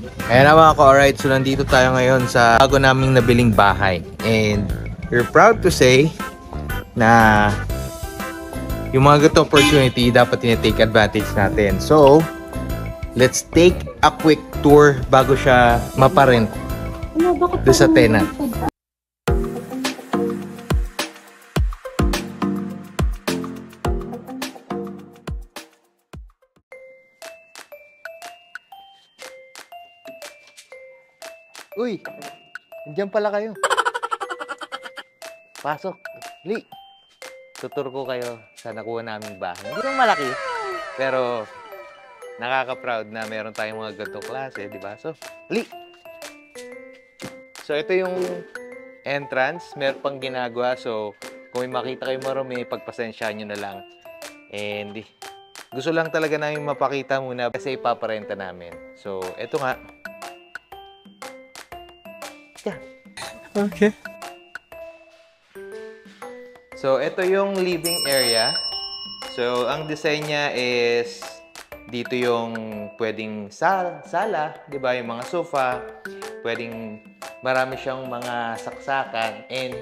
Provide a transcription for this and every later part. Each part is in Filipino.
Ayan na mga ka-alright, so nandito tayo ngayon sa bago naming nabiling bahay. And we're proud to say na yung mga ganitong opportunity dapat tinitake advantage natin. So, let's take a quick tour bago siya maparent doon sa tenant. Uy, nandiyan pala kayo. Pasok. Li. Tutur ko kayo sa nakuha naming bahay. Hindi naman malaki, pero nakaka-proud na meron tayong mga ganitong klase, di ba? So, Li. So, ito yung entrance. Meron pang ginagawa. So, kung may makita kayo marumi, pagpasensyahan nyo na lang. And gusto lang talaga namin mapakita muna kasi ipaparenta namin. So, ito nga. Yeah. Okay. So, ito yung living area. So, ang design niya is dito yung pwedeng sala, di ba? Yung mga sofa, pwedeng marami siyang mga saksakan. And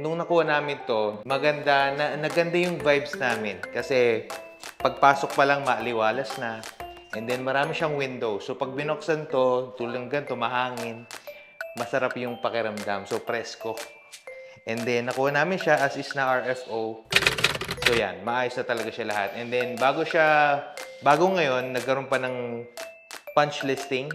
nung nakuha namin to, naganda yung vibes namin. Kasi pagpasok pa lang maaliwalas na. And then marami siyang window. So, pag binuksan to, tulad ganito, mahangin. Masarap yung pakiramdam. So, presko. And then, nakuha namin siya as is na RFO. So, yan. Maayos na talaga siya lahat. And then, bago ngayon, nagkaroon pa ng punch listing.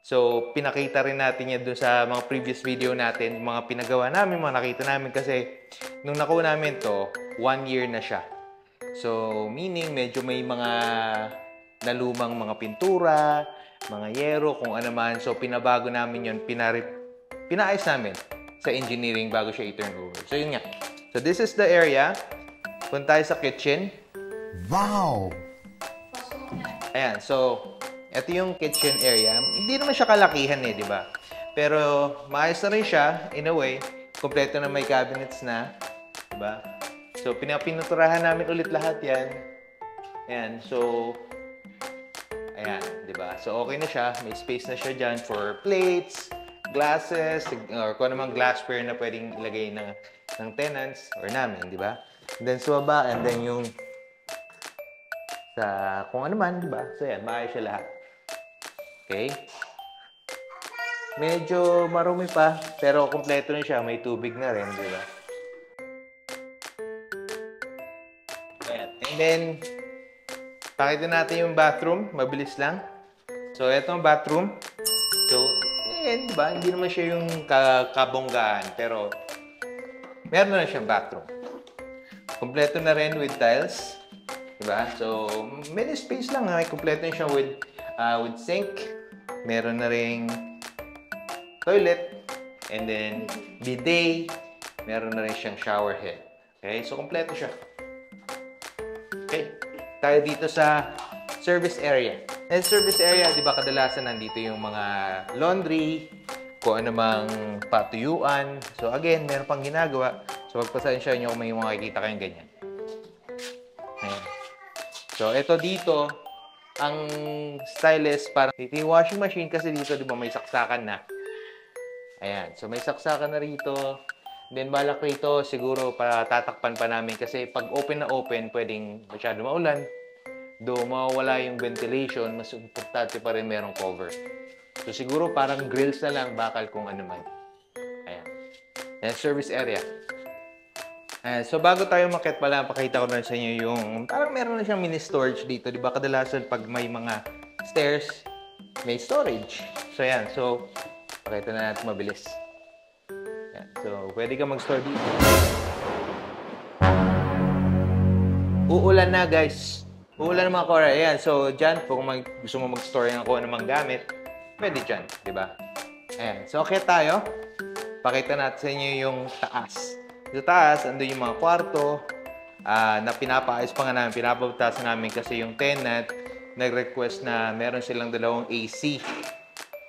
So, pinakita rin natin yan dun sa mga previous video natin. Mga pinagawa namin, mga nakita namin. Kasi, nung nakuha namin to, 1 year na siya. So, meaning, medyo may mga nalumang mga pintura, mga yero, kung ano man. So, pinabago namin yun, pinaayos namin sa engineering bago siya i-turn over. So, yun nga. So, this is the area. Punta tayo sa kitchen. Wow! Ayan, so, ito yung kitchen area. Hindi naman siya kalakihan di ba? Pero, maayos na rin siya, in a way. Kompleto na may cabinets na, di ba? So, pinuturahan namin ulit lahat yan. Ayan, so, ayan, di ba? So, okay na siya. May space na siya dyan for plates, glasses, or kung anumang glassware na pwedeng ilagay ng tenants or namin, di ba? And then, sa baba, and then yung sa kung ano man, di ba? So, yan, maayos siya lahat. Okay? Medyo marumi pa, pero kompleto na siya. May tubig na rin, di ba? Ayan. And then, pakita natin yung bathroom. Mabilis lang. So, ito ang bathroom. So, di ba? Hindi naman siya yung kabonggaan. Pero, meron na siyang bathroom. Kompleto na rin with tiles. Diba? So, many space lang. Kompleto na siya with sink. Meron na ring toilet. And then, bidet. Meron na rin siyang shower head. Okay? So, kompleto siya. Okay? Tayo dito sa service area. And service area, di ba, kadalasan nandito yung mga laundry, kung ano mang patuyuan. So, again, meron pang ginagawa. So, pagpasensya nyo kung may makikita kayong ganyan. Ayan. So, ito dito, ang stylist, parang dito yung washing machine kasi dito, di ba, may saksakan na. Ayan. So, may saksakan na rito. Then, balak rito, siguro, para tatakpan pa namin. Kasi pag open na open, pwedeng masyado maulan. Though mawawala yung ventilation, mas importante pa rin merong cover. So, siguro parang grills na lang, bakal kung ano man. Ayan. Ayan, service area. Ayan. So, bago tayo makit pala, pakita ko na sa inyo yung parang meron na siyang mini storage dito. Diba kadalasan pag may mga stairs, may storage. So, ayan. So, pakita na natin mabilis. Ayan. So, pwede ka mag-store dito. Uulan na, guys. Uulan ng mga Cora. Ayan. So, dyan, kung gusto mo mag-store ng kung anumang gamit, pwede dyan. Diba? Ayan. So, okay tayo. Pakita natin sa inyo yung taas. Sa taas, andun yung mga kwarto na pinapaayos pa nga namin. Pinapabutasan namin kasi yung tenant nag-request na meron silang dalawang AC.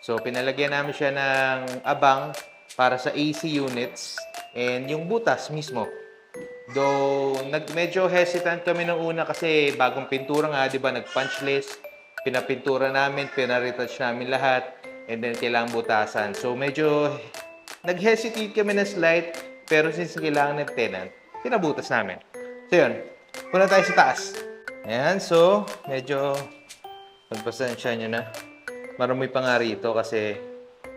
So, pinalagyan namin siya ng abang para sa AC units and yung butas mismo. Though, medyo hesitant kami nung una kasi bagong pintura nga, di ba, nag-punch list. pinapintura namin, pinaretouch namin lahat, and then kailangan butasan. So medyo nag-hesitate kami na slight, pero since kailangan ng tenant, pinabutas namin. So yun, punta tayo sa taas. Ayan, so medyo pagpasensya nyo na. Marami pa nga rito kasi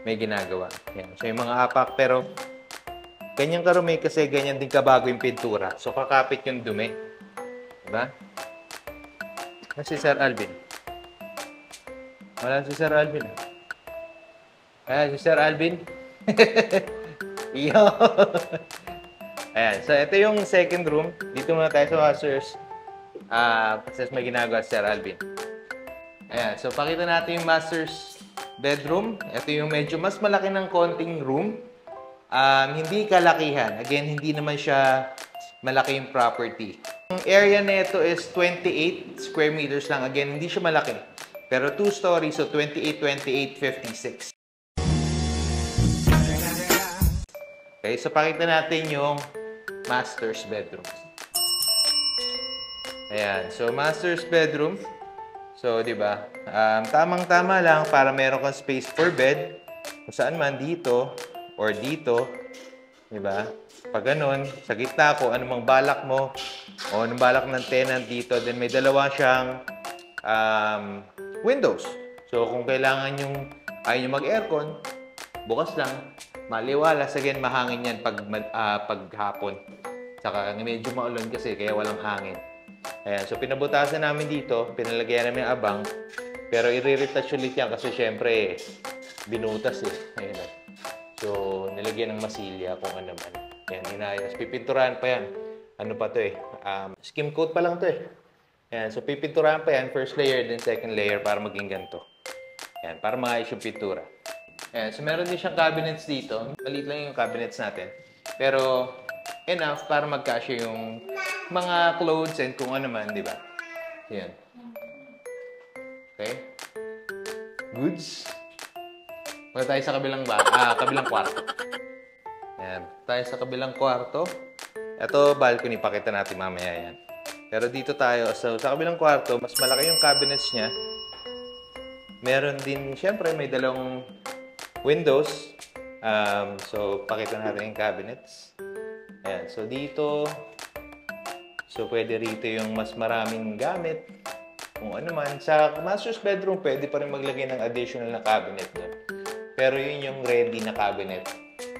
may ginagawa. Ayan, so yung mga apak, pero ganyan karumi kasi ganyan din kabago yung pintura. So kakapit yung dumi. Diba? Si Sir Alvin. Wala si Sir Alvin. Ayan, si Sir Alvin. Iyo. Ayan, so ito yung second room. Dito muna tayo sa masters. Kasi may ginagawa si Sir Alvin. Ayan, so pakita natin yung masters bedroom. Ito yung medyo mas malaki ng konting room. Hindi kalakihan. Again, hindi naman siya malaki yung property. Ang area nito is 28 square meters lang. Again, hindi siya malaki. Pero 2 stories, so 28, 28, 56. Okay, so pakita natin yung master's bedroom. Ayan, so master's bedroom. So, di ba? Tamang-tama lang para meron kang space for bed. Kung saan man, dito or dito. Di ba? Pag ganun, sa gitna ko, anumang balak mo o anong balak ng tenant dito, then may dalawa siyang windows. So, kung kailangan yung ayaw nyo mag-aircon, bukas lang. Maliwalas, again, mahangin yan pag hapon. Saka medyo maulan kasi, kaya walang hangin. Ayan, so pinabutasan namin dito, pinalagyan namin abang, pero i-retouch ulit yan kasi syempre, binutas eh. Ayan. So, nilagyan ng masilya kung ano man. Ayan, inayos. Pipinturahan pa yan. Ano pa to eh? Skim coat pa lang to eh. Ayan, so pipinturahan pa yan, first layer, then second layer para maging ganito. Ayan, para maayos yung pintura. Ayan, so meron din siyang cabinets dito. Maliit lang yung cabinets natin. Pero, enough para magkasya yung mga clothes and kung ano man, di ba? Ayan. Okay? Goods. Punta tayo sa kabilang kwarto. Ayan. Tayo sa kabilang kwarto. Ito, balcony. Pakita natin mamaya yan. Pero dito tayo. So, sa kabilang kwarto, mas malaki yung cabinets niya. Meron din, syempre, may dalawang windows. So, pakita natin yung cabinets. Ayan. So, dito, so, pwede rito yung mas maraming gamit. Kung ano man. Sa master's bedroom, pwede pa rin maglagay ng additional na cabinet doon. Pero yun yung ready na cabinet.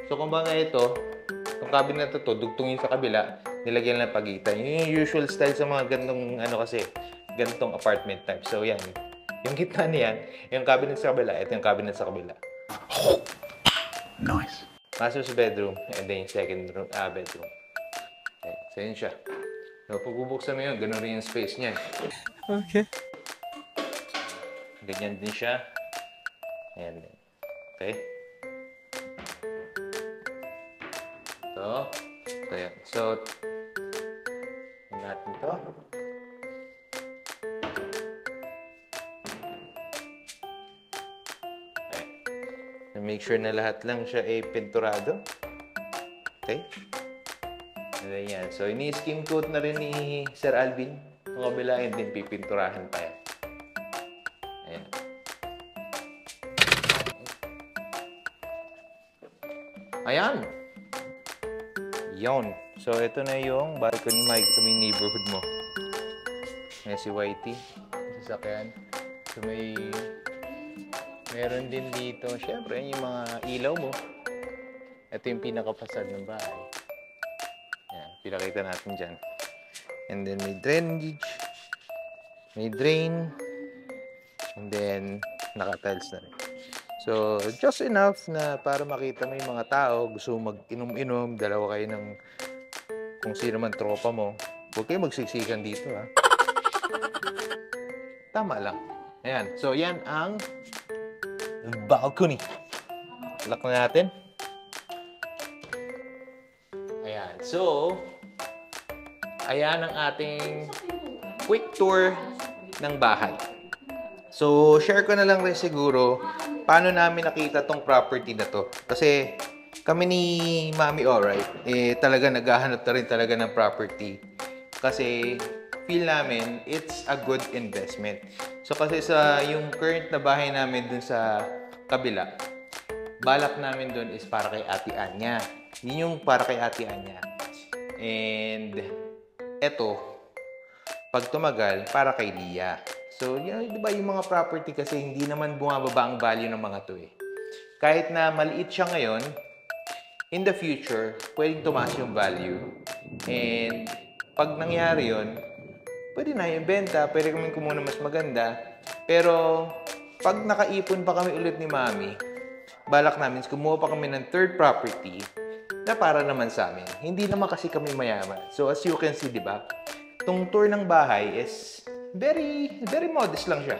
So, kung baga ito, itong cabinet na ito, dugtungin sa kabila, nilagyan lang pagitan. Yun yung usual style sa mga gantong, gantong apartment type. So, yan. Yung gitna niyan, yung cabinet sa kabila, ito yung cabinet sa kabila. Nice. Master's bedroom, and then yung second room, bedroom. Okay, so yun siya. So, pag bubuksan mo yun, ganun rin yung space niya. Okay. Ganyan din siya. Ayan din. Okay? So, ayan. So, natin to. Make sure na lahat lang siya ay pinturado. Okay? And then yan. So, ini-skim coat na rin ni Sir Alvin. Kung kabila, and then pipinturahan pa yan. Ayan. Ayan. Yon. So, ito na yung balcony. Makikita mo yung neighborhood mo. Ayan si Whitey. Sasakyan. So, meron din dito, syempre, yung mga ilaw mo. Ito yung pinakapasad ng bahay. Yan, pinakita natin dyan. And then may drainage, may drain, and then naka-tiles na rin. So, just enough na para makita mo yung mga tao, gusto mag-inom-inom, dalawa kayo ng kung sino man tropa mo. Huwag kayo magsiksikan dito, ha. Tama lang. Ayan, so yan ang balcony. Lock na natin. Ayan. So, ayan ang ating quick tour ng bahay. So, share ko na lang rin siguro paano namin nakita tong property na to. Kasi kami ni Mami Alright, talaga naghahanap na rin talaga ng property. Kasi feel namin it's a good investment. So kasi sa yung current na bahay namin dun sa kabila, balak namin dun is para kay Ate Anya. Yun yung para kay Ate Anya. And eto, pag tumagal, para kay Lia. So, di ba yung mga property kasi hindi naman bumababa ang value ng mga to eh. Kahit na maliit siya ngayon, in the future, pwedeng tumaas yung value. And pag nangyari yun, pwede na yung benta, pwede kami kumuha mas maganda. Pero pag nakaipon pa kami ulit ni Mami, balak namin, kumuha pa kami ng third property na para naman sa amin. Hindi naman kasi kami mayaman. So as you can see, di ba? Itong tour ng bahay is very modest lang siya.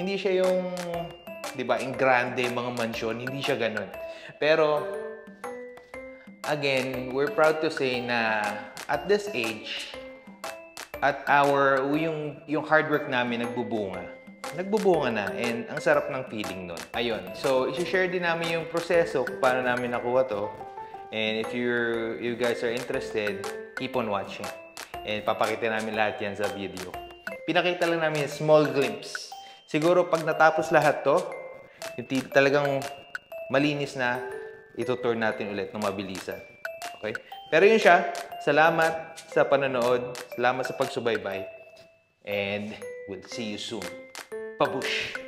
Hindi siya yung, di ba, yung grande, mga mansyon. Hindi siya ganun. Pero, again, we're proud to say na at this age, at yung hard work namin nagbubunga. Nagbubunga na and ang sarap ng feeling nun. Ayun. So, i-share din namin yung proseso kung paano namin nakuha to. And if you guys are interested, keep on watching. And papakita namin lahat yan sa video. Pinakita lang namin yung small glimpse. Siguro pag natapos lahat to, yung talagang malinis na, itutour natin ulit ng mabilisan. Okay? Pero yun siya. Salamat sa panonood. Salamat sa pagsubaybay. And we'll see you soon. Pabush!